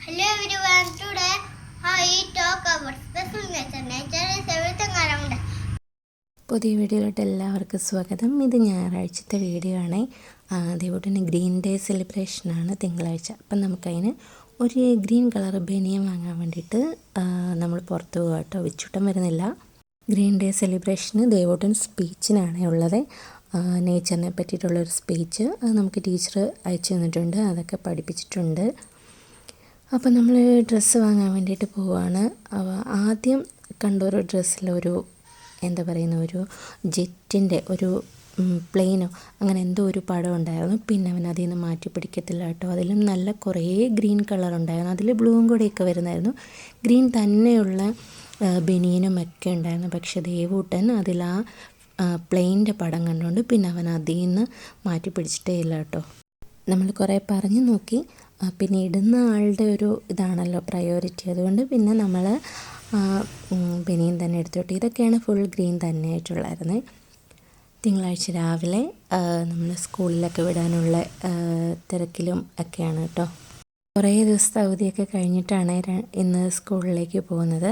Hello everyone. Today I talk about special nature. Nature is everything around us. പുതിയ വീഡിയോയിലോട്ട് എല്ലാവർക്കും സ്വാഗതം. ഇത് ഞായറാഴ്ചത്തെ വീഡിയോ ആണ്. അതേപോലെ ഗ്രീൻ ഡേ സെലിബ്രേഷനാണ് തിങ്കളാഴ്ച. അപ്പം നമുക്കതിന് ഒരു ഗ്രീൻ കളർ ബനിയൻ വാങ്ങാൻ വേണ്ടിയിട്ട് നമ്മൾ പുറത്ത് പോകാം കേട്ടോ. വിച്ചുട്ടം വരുന്നില്ല. ഗ്രീൻ ഡേ സെലിബ്രേഷന് ദേവോട്ടൻ സ്പീച്ചിനാണ് ഉള്ളത്. നേച്ചറിനെ പറ്റിയിട്ടുള്ളൊരു സ്പീച്ച് അത് നമുക്ക് ടീച്ചർ അയച്ചു തന്നിട്ടുണ്ട്. അതൊക്കെ പഠിപ്പിച്ചിട്ടുണ്ട്. അപ്പോൾ നമ്മൾ ഡ്രസ്സ് വാങ്ങാൻ വേണ്ടിയിട്ട് പോവുകയാണ്. ആദ്യം കണ്ടൊരു ഡ്രസ്സിലൊരു എന്താ പറയുന്ന ഒരു ജെറ്റിൻ്റെ ഒരു പ്ലെയിനോ അങ്ങനെ എന്തോ ഒരു പടം ഉണ്ടായിരുന്നു. പിന്നെ അവൻ അതിൽ നിന്ന് മാറ്റി പിടിക്കത്തില്ല കേട്ടോ. അതിലും നല്ല കുറേ ഗ്രീൻ കളർ ഉണ്ടായിരുന്നു. അതിൽ ബ്ലൂവും കൂടെയൊക്കെ വരുന്നായിരുന്നു. ഗ്രീൻ തന്നെയുള്ള ബനിയനും ഒക്കെ ഉണ്ടായിരുന്നു. പക്ഷേ ദേവൂട്ടൻ അതിൽ പ്ലെയിൻ്റെ പടം കണ്ടുകൊണ്ട് പിന്നെ അവൻ അതിൽ നിന്ന് മാറ്റി പിടിച്ചിട്ടേ ഇല്ല കേട്ടോ. നമ്മൾ കുറേ പറഞ്ഞു നോക്കി. പിന്നെ ഇടുന്ന ആളുടെ ഒരു ഇതാണല്ലോ പ്രയോറിറ്റി. അതുകൊണ്ട് പിന്നെ നമ്മൾ ബനിയൻ തന്നെ എടുത്തോട്ടെ. ഇതൊക്കെയാണ് ഫുൾ ഗ്രീൻ തന്നെ ആയിട്ടുള്ളായിരുന്നത്. തിങ്കളാഴ്ച രാവിലെ നമ്മൾ സ്കൂളിലൊക്കെ വിടാനുള്ള തിരക്കിലും ഒക്കെയാണ് കേട്ടോ. കുറേ ദിവസത്തെ അവധിയൊക്കെ കഴിഞ്ഞിട്ടാണ് ഇന്ന് സ്കൂളിലേക്ക് പോകുന്നത്.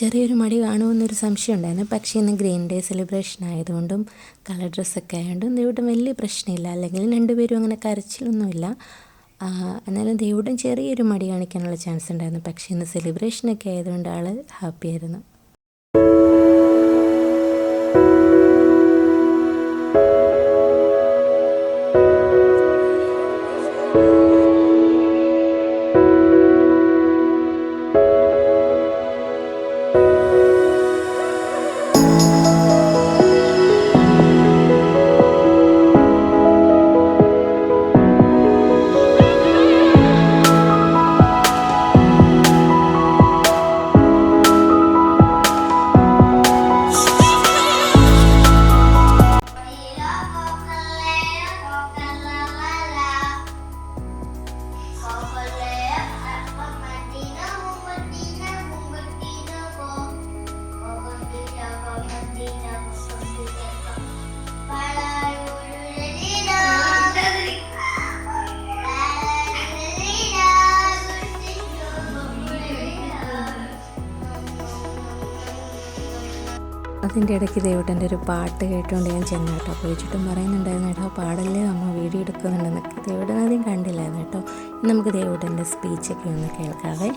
ചെറിയൊരു മടി കാണുമെന്നൊരു സംശയം ഉണ്ടായിരുന്നു. പക്ഷേ ഇന്ന് ഗ്രീൻ ഡേ സെലിബ്രേഷൻ ആയതുകൊണ്ടും കളർ ഡ്രസ്സൊക്കെ ആയതുകൊണ്ടും ദേവൂട്ടൻ വലിയ പ്രശ്നമില്ല. അല്ലെങ്കിൽ രണ്ടുപേരും അങ്ങനെ കരച്ചിലൊന്നുമില്ല. എന്നാലും ദേവൂട്ടൻ ചെറിയൊരു മടി കാണിക്കാനുള്ള ചാൻസ് ഉണ്ടായിരുന്നു. പക്ഷേ ഇന്ന് സെലിബ്രേഷനൊക്കെ ആയതുകൊണ്ട് ആൾ ഹാപ്പിയായിരുന്നു. അതിൻ്റെ ഇടയ്ക്ക് ദേവൂട്ടൻ്റെ ഒരു പാട്ട് കേട്ടുകൊണ്ട് ഞാൻ ചെന്നു കേട്ടോ. അപ്പോൾ ചുറ്റും പറയുന്നുണ്ടായിരുന്നു കേട്ടോ, പാടല്ലേ അമ്മ വീഡിയോ എടുക്കുന്നുണ്ടെന്നൊക്കെ. ദേവൂട്ടൻ ആദ്യം കണ്ടില്ലായിരുന്നു കേട്ടോ. നമുക്ക് ദേവൂട്ടൻ്റെ സ്പീച്ചൊക്കെ ഒന്ന് കേൾക്കാവേ.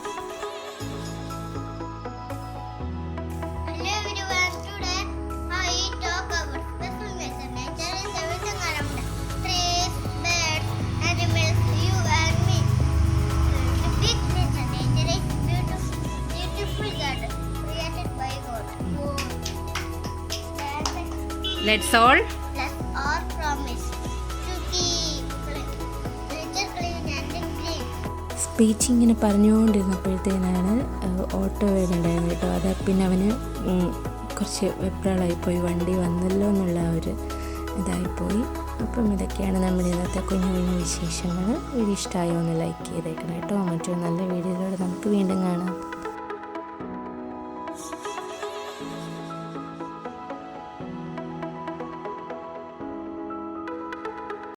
Let's all promise to keep nature clean and green. Speech ഇങ്ങനെ പറഞ്ഞുകൊണ്ടിരുന്നപ്പോഴത്തേനാണ് ഓട്ടോ വരുന്നുണ്ടായിരുന്നു കേട്ടോ. അത് പിന്നെ അവന് കുറച്ച് വെപ്രാളായിപ്പോയി. വണ്ടി വന്നല്ലോ എന്നുള്ള ഒരു ഇതായിപ്പോയി. അപ്പം ഇതൊക്കെയാണ് നമ്മുടെ ഇന്നത്തെ കുഞ്ഞു കുഞ്ഞു വിശേഷങ്ങൾ. വീഡിയോ ഇഷ്ടമായോ ഒന്ന് ലൈക്ക് ചെയ്തേക്കണം കേട്ടോ. മറ്റൊരു നല്ല വീഡിയോയിലൂടെ നമുക്ക് വീണ്ടും കാണാം.